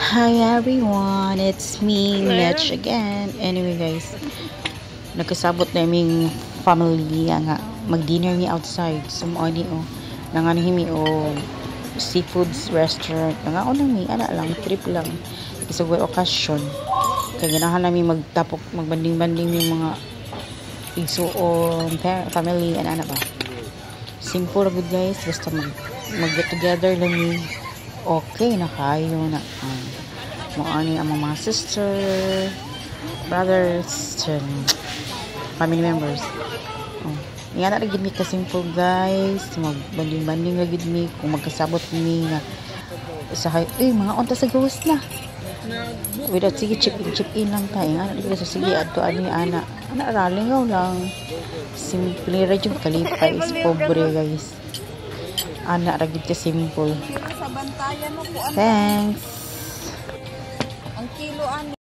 Hi everyone, it's me, Mitch again. Anyway guys, nagkasabot na aming family nga mag-dinner ni outside. So mo ni nanganhimi seafoods restaurant. Nga mi ana lang trip lang. Isugod okasyon. Kaya ganahan namin magbanding-banding yung mga igsuon family and ana ba. Simple ra good guys, basta mag-get together lang ni okay na kayo na moani ang mga sister, brothers, family members. Nga na gid mi ka simple guys, magbanding-banding ra gid mi kung magkasabot mi nga usahay mga unta sa gawas na. Without sige chip in lang tayo nga na sa sige adto ani ana ralingaw lang. Simple ra jud kalipay is pobre guys. Ana ra gid ka simple. Thanks. Ang kilo ani